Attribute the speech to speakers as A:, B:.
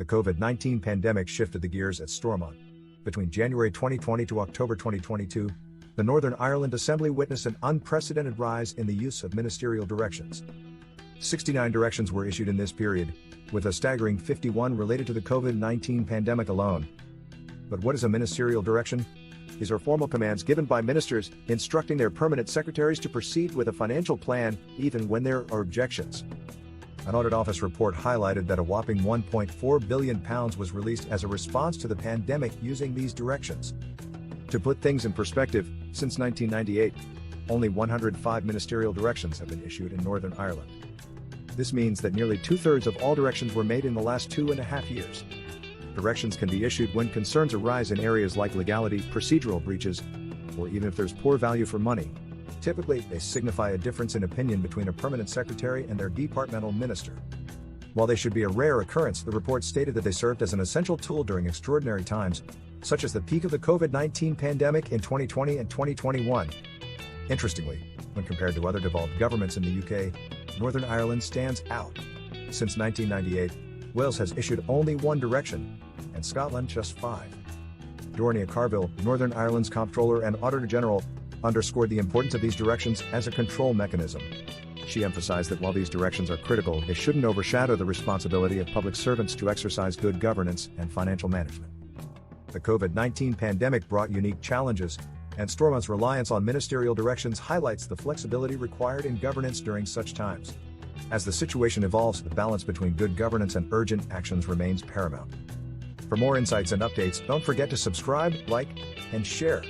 A: The COVID-19 pandemic shifted the gears at Stormont. Between January 2020 to October 2022, the Northern Ireland Assembly witnessed an unprecedented rise in the use of ministerial directions. 69 directions were issued in this period, with a staggering 51 related to the COVID-19 pandemic alone. But what is a ministerial direction? These are formal commands given by ministers, instructing their permanent secretaries to proceed with a financial plan, even when there are objections. An Audit Office report highlighted that a whopping £1.4 billion was released as a response to the pandemic using these directions. To put things in perspective, since 1998, only 105 ministerial directions have been issued in Northern Ireland. This means that nearly two-thirds of all directions were made in the last 2.5 years. Directions can be issued when concerns arise in areas like legality, procedural breaches, or even if there's poor value for money. Typically, they signify a difference in opinion between a permanent secretary and their departmental minister. While they should be a rare occurrence, the report stated that they served as an essential tool during extraordinary times, such as the peak of the COVID-19 pandemic in 2020 and 2021. Interestingly, when compared to other devolved governments in the UK, Northern Ireland stands out. Since 1998, Wales has issued only one direction, and Scotland just 5. Dornia Carville, Northern Ireland's Comptroller and Auditor General, underscored the importance of these directions as a control mechanism. She emphasized that while these directions are critical, they shouldn't overshadow the responsibility of public servants to exercise good governance and financial management. The COVID-19 pandemic brought unique challenges, and Stormont's reliance on ministerial directions highlights the flexibility required in governance during such times. As the situation evolves, the balance between good governance and urgent actions remains paramount. For more insights and updates, don't forget to subscribe, like, and share.